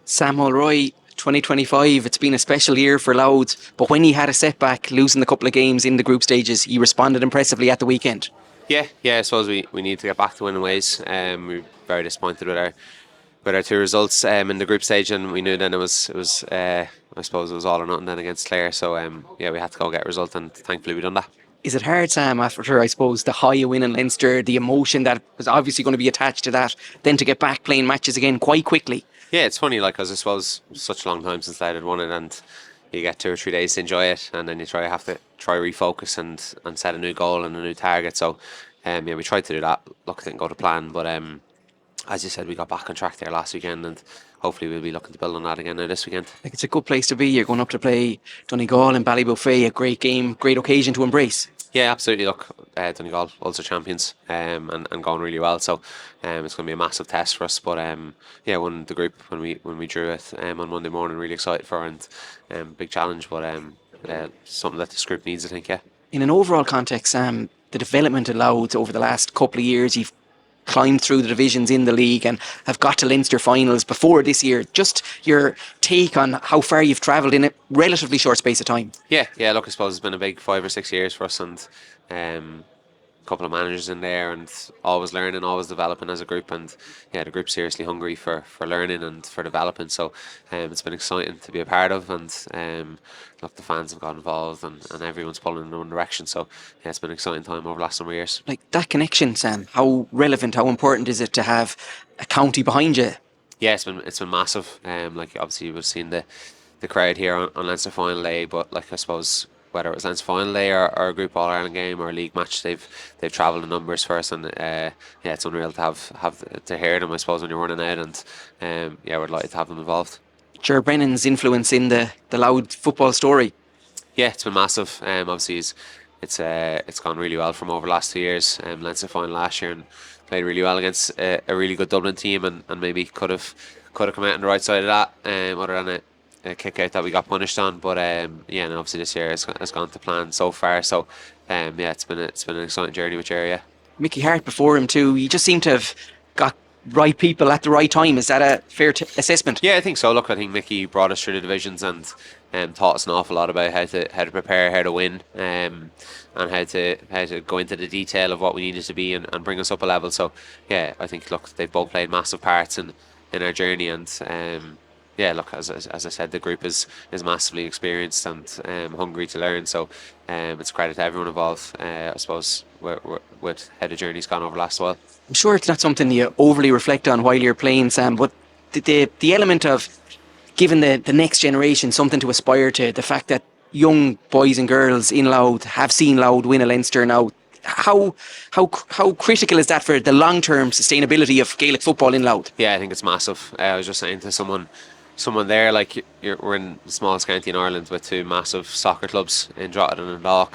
Sam Mulroy, 2025, it's been a special year for Louth, but when he had a setback, losing a couple of games in the group stages, he responded impressively at the weekend. Yeah. I suppose we need to get back to winning ways. We're very disappointed with our two results in the group stage, and we knew then it was I suppose it was all or nothing then against Clare. So yeah, we had to go get a result, and thankfully we done that. Is it hard, Sam, after, I suppose, the high of winning Leinster, the emotion that was obviously going to be attached to that, then to get back playing matches again quite quickly? Yeah, it's funny, like, 'cause I suppose such a long time since I had won it, and you get 2 or 3 days to enjoy it, and then you have to try refocus and set a new goal and a new target. So yeah, we tried to do that. Look, it didn't go to plan, but as you said, we got back on track there last weekend, and hopefully we'll be looking to build on that again now this weekend. Like, it's a good place to be. You're going up to play Donegal and Ballybuffet, a great game, great occasion to embrace. Yeah, absolutely. Look, Donegal also champions, and going really well. So it's going to be a massive test for us. But yeah, won the group when we drew it on Monday morning. Really excited for, and big challenge, but something that this group needs, I think. Yeah. In an overall context, Sam, the development allowed over the last couple of years, you've climbed through the divisions in the league and have got to Leinster finals before this year. Just your take on how far you've travelled in a relatively short space of time. Yeah. Look, I suppose it's been a big 5 or 6 years for us, and a couple of managers in there, and always learning, always developing as a group. And yeah, the group's seriously hungry for learning and for developing. So it's been exciting to be a part of, and look, the fans have got involved, and everyone's pulling in one direction. So yeah, it's been an exciting time over the last number of years. Like that connection, Sam, how relevant, how important is it to have a county behind you? Yeah, it's been massive. Like, obviously we've seen the crowd here on Leinster final day, but like, I suppose whether it was Leinster final day or a group All Ireland game or a league match, they've travelled in numbers for us, and yeah, it's unreal to have to hear them, I suppose, when you're running out, and yeah, we're delighted to have them involved. J Brennan's influence in the Louth football story. Yeah, it's been massive. Obviously, it's gone really well from over the last 2 years. Leinster final last year, and played really well against a really good Dublin team, and maybe could have come out on the right side of that, other than a kick out that we got punished on. But yeah, and obviously this year has gone to plan so far. So yeah, it's been an exciting journey with Jerry. Yeah. Mickey Harte before him too. You just seem to have got right people at the right time. Is that a fair assessment? Yeah, I think so. Look, I think Mickey brought us through the divisions, and taught us an awful lot about how to prepare, how to win, and how to go into the detail of what we needed to be, and bring us up a level. So yeah, I think, look, they've both played massive parts in our journey, and yeah, look, as I said, the group is massively experienced and hungry to learn. So it's a credit to everyone involved. I suppose with how the journey's gone over the last while. I'm sure it's not something you overly reflect on while you're playing, Sam, but the element of giving the next generation something to aspire to, the fact that young boys and girls in Louth have seen Louth win a Leinster now, how critical is that for the long term sustainability of Gaelic football in Louth? Yeah, I think it's massive. I was just saying to someone there, like, we're in the smallest county in Ireland with two massive soccer clubs in Drogheda and Lough,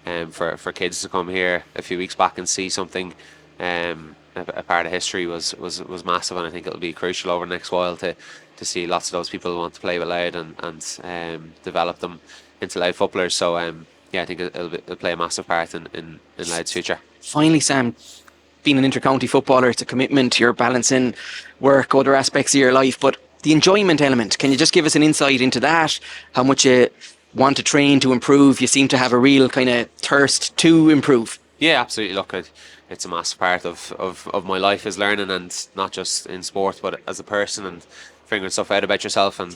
and for kids to come here a few weeks back and see something, a part of history was massive, and I think it'll be crucial over the next while to see lots of those people who want to play with Louth and develop them into Louth footballers. So yeah, I think it'll play a massive part in Louth's future. Finally, Sam, being an inter-county footballer, it's a commitment. You're balancing work, other aspects of your life, but the enjoyment element, can you just give us an insight into that? How much you want to train to improve? You seem to have a real kind of thirst to improve. Yeah, absolutely. Look, it's a massive part of my life is learning, and not just in sport, but as a person, and figuring stuff out about yourself, and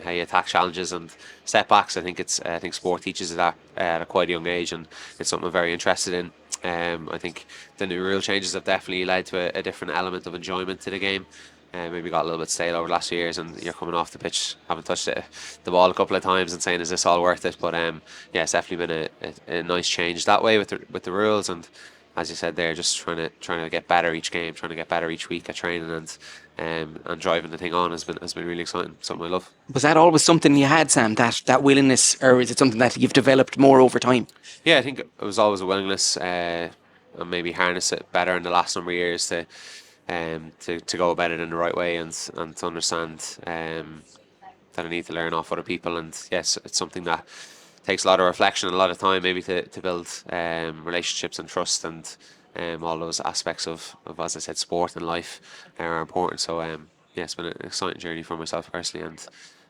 how you attack challenges and setbacks. I think sport teaches you that at a quite young age, and it's something I'm very interested in. I think the new rule changes have definitely led to a different element of enjoyment to the game. Maybe got a little bit stale over the last few years, and you're coming off the pitch, having touched the ball a couple of times, and saying, "Is this all worth it?" But yeah, it's definitely been a nice change that way with the rules, and as you said there, just trying to get better each game, trying to get better each week at training, and driving the thing on has been really exciting. Something I love. Was that always something you had, Sam? That willingness, or is it something that you've developed more over time? Yeah, I think it was always a willingness, and maybe harness it better in the last number of years to go about it in the right way, and to understand that I need to learn off other people. And yes, it's something that takes a lot of reflection and a lot of time, maybe to build relationships and trust, and all those aspects of, as I said, sport and life are important. So yeah, it's been an exciting journey for myself personally,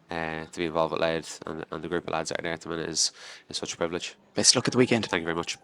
and to be involved with Loud and the group of lads that are there at the minute is such a privilege. Best luck at the weekend. Thank you very much.